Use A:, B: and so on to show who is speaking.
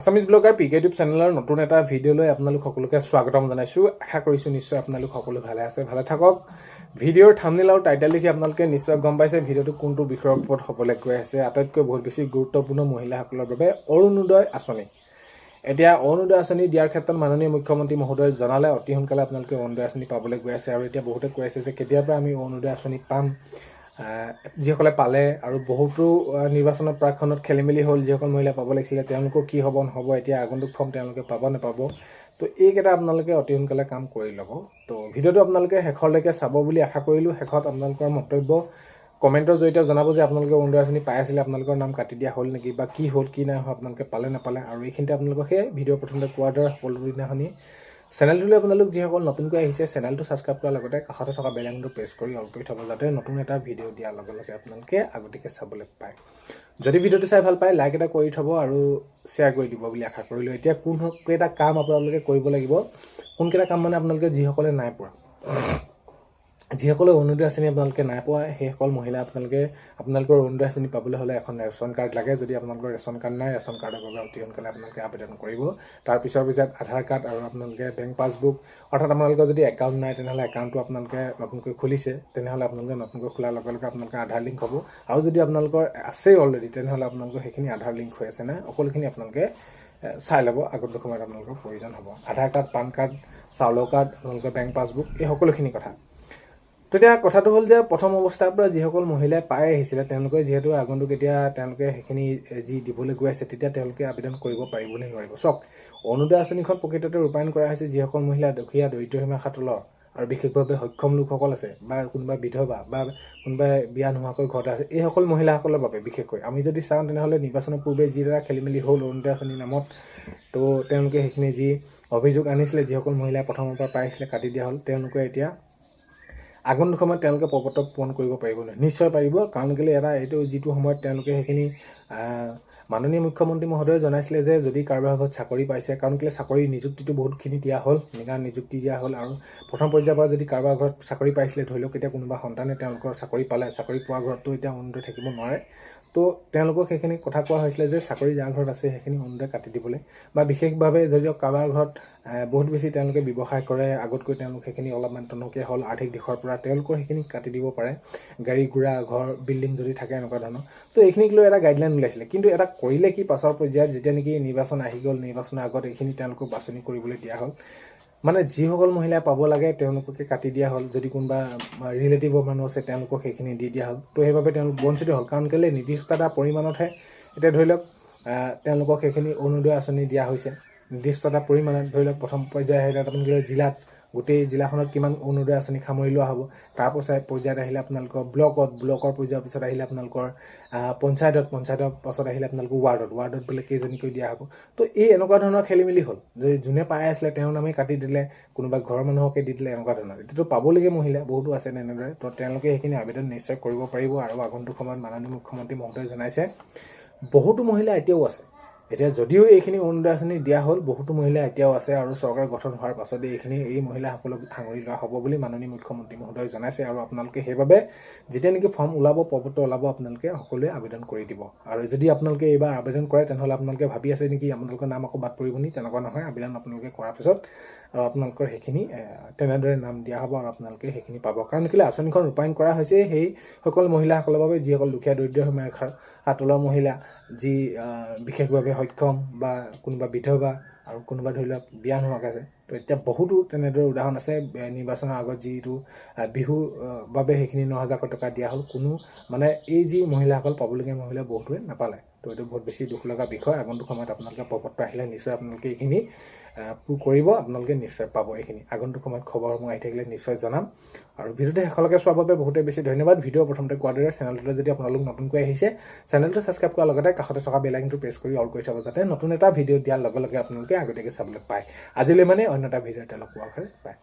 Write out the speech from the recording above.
A: Assamese blogger পিকে YouTube চেনেলৰ নতুন এটা ভিডিঅ'লৈ আপোনালোক সকলোকে স্বাগতম জনাইছোঁ। আশা কৰিছোঁ নিশ্চয় আপোনালোক সকলো ভালে আছে, ভালে থাকক। ভিডিঅ'ৰ থাম্বনেইল আৰু টাইটেল দেখি আপোনালোকে নিশ্চয় গম পাইছে ভিডিঅ'টো কোনটো বিষয়ৰ ওপৰত হ'বলৈ গৈ আছে। আটাইতকৈ বহুত বেছি গুৰুত্বপূৰ্ণ মহিলাসকলৰ বাবে অৰুণোদয় আঁচনি। এতিয়া অৰুণোদয় আঁচনি দিয়াৰ ক্ষেত্ৰত মাননীয় মুখ্যমন্ত্ৰী মহোদয়ে জনালে অতি সোনকালে আপোনালোকে অৰুণোদয় আঁচনি পাবলৈ গৈ আছে। আৰু এতিয়া বহুতে কৈ আছে যে কেতিয়াৰ পৰা আমি অৰুণোদয় আঁচনি পাম। যিসকলে পালে আৰু বহুতো নিৰ্বাচনৰ প্ৰাকখনত খেলি মেলি হ'ল, যিসকল মহিলা পাব লাগিছিলে তেওঁলোকৰ কি হ'ব নহ'ব, এতিয়া আগন্তুক ফৰ্ম তেওঁলোকে পাব নাপাব। তো এইকেইটা আপোনালোকে অতি সোনকালে কাম কৰি ল'ব। তো ভিডিঅ'টো আপোনালোকে শেষলৈকে চাব বুলি আশা কৰিলোঁ। শেষত আপোনালোকৰ মন্তব্য কমেণ্টৰ জৰিয়তে জনাব যে আপোনালোকে অৰুণোদয় আঁচনি পাই আছিলে, আপোনালোকৰ নাম কাটি দিয়া হ'ল নেকি, বা কি হ'ল কি নাই হোৱা, আপোনালোকে পালে নাপালে। আৰু এইখিনিতে আপোনালোকক সেই ভিডিঅ' প্ৰথমতে কোৱাৰ দৰে সকলো দিনাখনি চেনেলটোলৈ আপোনালোক যিসকল নতুনকৈ আহিছে চেনেলটো ছাবস্ক্ৰাইব কৰাৰ লগতে কাষতে থকা বেল আইকনটো প্ৰেছ কৰি অল কৰি থ'ব, যাতে নতুন এটা ভিডিঅ' দিয়াৰ লগে লগে আপোনালোকে আগতীয়াকৈ চাবলৈ পায়। যদি ভিডিঅ'টো চাই ভাল পায় লাইক এটা কৰি থ'ব আৰু শ্বেয়াৰ কৰি দিব বুলি আশা কৰিলোঁ। এতিয়া কোনকেইটা কাম আপোনালোকে কৰিব লাগিব, কোনকেইটা কাম মানে আপোনালোকে যিসকলে নাই পোৱা, যিসকলে অৰুণোদয় আঁচনি আপোনালোকে নাই পোৱা সেইসকল মহিলা আপোনালোকৰ অৰুণোদয় আঁচনি পাবলৈ হ'লে এখন ৰেচন কাৰ্ড লাগে। যদি আপোনালোকৰ ৰেচন কাৰ্ড নাই, ৰেচন কাৰ্ডৰ বাবে অতি সোনকালে আপোনালোকে আবেদন কৰিব। তাৰ পিছৰ পৰ্যায়ত আধাৰ কাৰ্ড আৰু আপোনালোকে বেংক পাছবুক, অৰ্থাৎ আপোনালোকৰ যদি একাউণ্ট নাই তেনেহ'লে একাউণ্টটো আপোনালোকে নতুনকৈ খুলিছে, তেনেহ'লে আপোনালোকে নতুনকৈ খোলাৰ লগে লগে আপোনালোকে আধাৰ লিংক হ'ব। আৰু যদি আপোনালোকৰ আছেই অলৰেডি তেনেহ'লে আপোনালোকৰ সেইখিনি আধাৰ লিংক হৈ আছে নে সকলোখিনি আপোনালোকে চাই ল'ব। আগন্তুক সময়ত আপোনালোকৰ প্ৰয়োজন হ'ব আধাৰ কাৰ্ড, পান কাৰ্ড, চাউলৰ কাৰ্ড, আপোনালোকৰ বেংক পাছবুক, এই সকলোখিনি কথা। তেতিয়া কথাটো হ'ল যে প্ৰথম অৱস্থাৰ পৰা যিসকল মহিলাই পাই আহিছিলে তেওঁলোকে যিহেতু আগন্তুক এতিয়া তেওঁলোকে সেইখিনি যি দিবলৈ গৈ আছে, তেতিয়া তেওঁলোকে আবেদন কৰিব পাৰিবলৈ নোৱাৰিব। চাওক, অৰুণোদয় আঁচনিখন প্ৰকৃততে ৰূপায়ণ কৰা হৈছে যিসকল মহিলা দুখীয়া দৰিদ্ৰ সীমাৰেখাৰ তলৰ আৰু বিশেষভাৱে সক্ষম লোকসকল আছে, বা কোনোবা বিধৱা বা কোনোবাই বিয়া নোহোৱাকৈ ঘৰত আছে, এইসকল মহিলাসকলৰ বাবে বিশেষকৈ আমি যদি চাওঁ তেনেহ'লে নিৰ্বাচনৰ পূৰ্বে যিদৰে খেলি মেলি হ'ল অৰুণোদয় আঁচনিৰ নামত, তো তেওঁলোকে সেইখিনি যি অভিযোগ আনিছিলে, যিসকল মহিলাই প্ৰথমৰ পৰা পাইছিলে কাটি দিয়া হ'ল, তেওঁলোকে এতিয়া আগন্তুক সময়ত তেওঁলোকে পদত্ব পূৰণ কৰিব পাৰিব নিশ্চয় পাৰিব। কাৰণ কেলৈ এইটো যিটো সময়ত তেওঁলোকে সেইখিনি মাননীয় মুখ্যমন্ত্ৰী মহোদয়ে জনাইছিলে যে যদি কাৰোবাৰ ঘৰত চাকৰি পাইছে, কাৰণ কেলৈ চাকৰি নিযুক্তিটো বহুতখিনি দিয়া হ'ল, নিযুক্তি দিয়া হ'ল। আৰু প্ৰথম পৰ্যায়ৰ পৰা যদি কাৰোবাৰ ঘৰত চাকৰি পাইছিলে, ধৰি লওক এতিয়া কোনোবা সন্তানে তেওঁলোকৰ চাকৰি পালে, চাকৰি পোৱা ঘৰততো এতিয়া অৰুণোদয় থাকিব নোৱাৰে। তো তেওঁলোকক সেইখিনি কথা কোৱা হৈছিলে যে চাকৰি যাৰ ঘৰত আছে সেইখিনি অৰুণোদয় কাটি দিবলৈ, বা বিশেষভাৱে যদি কাৰোবাৰ ঘৰত বহুত বেছি তেওঁলোকে ব্যৱসায় কৰে, আগতকৈ তেওঁলোক সেইখিনি অলপমান টনকীয়া হ'ল আৰ্থিক দিশৰ পৰা, তেওঁলোকৰ সেইখিনি কাটি দিব পাৰে। গাড়ী ঘোঁৰা, ঘৰ, বিল্ডিং যদি থাকে এনেকুৱা ধৰণৰ, তো এইখিনিক লৈ এটা গাইডলাইন ওলাইছিলে। কিন্তু এটা কৰিলে কি, পাছৰ পৰ্যায়ত যেতিয়া নেকি নিৰ্বাচন আহি গ'ল, নিৰ্বাচনৰ আগত এইখিনি তেওঁলোকক বাছনি কৰিবলৈ দিয়া হ'ল। মানে যিসকল মহিলাই পাব লাগে তেওঁলোককে কাটি দিয়া হ'ল। যদি কোনোবা ৰিলেটিভৰ মানুহ আছে তেওঁলোকক সেইখিনি দি দিয়া হ'ল। তো সেইবাবে তেওঁলোক বঞ্চিত হ'ল। কাৰণ কেলৈ নিৰ্দিষ্ট এটা পৰিমাণতহে, এতিয়া ধৰি লওক তেওঁলোকক সেইখিনি অৰুণোদয় আঁচনি দিয়া হৈছে নিৰ্দিষ্ট এটা পৰিমাণত। ধৰি লওক প্ৰথম পৰ্যায় আহিলে আপোনালোকৰ জিলাত, গোটেই জিলাখনত কিমান অৰুণোদয় আঁচনি সামৰি লোৱা হ'ব। তাৰ পৰ্যায়ত আহিলে আপোনালোকৰ ব্লকৰ পৰ্যায়ৰ পিছত আহিলে আপোনালোকৰ পঞ্চায়তৰ পাছত আহিলে আপোনালোকৰ ৱাৰ্ডত বোলে কেইজনীকৈ দিয়া হ'ব। তো এই এনেকুৱা ধৰণৰ খেলি মেলি হ'ল যে যোনে পাই আছিলে তেওঁৰ নামেই কাটি দিলে, কোনোবা ঘৰৰ মানুহকে দি দিলে, এনেকুৱা ধৰণৰ। এতিয়াতো পাবলগীয়া মহিলা বহুতো আছে তেনেদৰে। তো তেওঁলোকে সেইখিনি আবেদন নিশ্চয় কৰিব পাৰিব। আৰু আগন্তুক সময়ত মাননীয় মুখ্যমন্ত্ৰী মহোদয়ে জনাইছে বহুতো মহিলা এতিয়াও আছে। এতিয়া যদিও এইখিনি অৰুণোদয় আঁচনি দিয়া হ'ল, বহুতো মহিলা এতিয়াও আছে। আৰু চৰকাৰ গঠন হোৱাৰ পাছতে এই মহিলাসকলক সাঙুৰি লোৱা হ'ব বুলি মাননীয় মুখ্যমন্ত্ৰী মহোদয়ে জনাইছে। আৰু আপোনালোকে সেইবাবে যেতিয়া নেকি ফৰ্ম ওলাব, পদত্ব ওলাব, আপোনালোকে সকলোৱে আবেদন কৰি দিব। আৰু যদি আপোনালোকে এইবাৰ আবেদন কৰে তেনেহ'লে আপোনালোকে ভাবি আছে নেকি আপোনালোকৰ নাম আকৌ বাদ পৰিব নি? তেনেকুৱা নহয়। আবেদন আপোনালোকে কৰাৰ পিছত আৰু আপোনালোকৰ সেইখিনি তেনেদৰে নাম দিয়া হ'ব আৰু আপোনালোকে সেইখিনি পাব। কাৰণ কেলৈ আঁচনিখন ৰূপায়ণ কৰা হৈছে সেইসকল মহিলাসকলৰ বাবে যিসকল দুখীয়া দৰিদ্ৰ সীমাৰেখাৰ তলৰ মহিলা, যি বিশেষভাৱে সক্ষম, বা কোনোবা বিধৱা, আৰু কোনোবা ধৰি লওক বিয়া নোহোৱাকৈ আছে। তো এতিয়া বহুতো তেনেদৰে উদাহৰণ আছে। নিৰ্বাচনৰ আগত যিটো বিহুৰ বাবে সেইখিনি 9,000 টকা দিয়া হ'ল, কোনো মানে এই যি মহিলাসকল পাবলগীয়া মহিলা বহুতোৱে নাপালে। তো এইটো বহুত বেছি দুখ লগা বিষয়। আগন্তুক সময়ত আপোনালোকে পদত্ব আহিলে নিশ্চয় আপোনালোকে এইখিনি কৰিব, আপোনালোকে নিশ্চয় পাব। এইখিনি আগন্তুক সময়ত খবৰসমূহ আহি থাকিলে নিশ্চয় জনাম। আৰু ভিডিঅ'টো শেষলৈকে চোৱাৰ বাবে বহুতেই বেছি ধন্যবাদ। ভিডিঅ' প্ৰথমতে কোৱাৰ দৰে চেনেলটোলৈ যদি আপোনালোক নতুনকৈ আহিছে, চেনেলটো ছাবস্ক্ৰাইব কৰাৰ লগতে কাষতে থকা বেল আইকনটো প্ৰেছ কৰি অল কৰি থ'ব, যাতে নতুন এটা ভিডিঅ' দিয়াৰ লগে লগে আপোনালোকে আগতীয়াকৈ চাবলৈ পায়। আজিলৈ মানে অন্য এটা ভিডিঅ'তে লগ পোৱা হয়।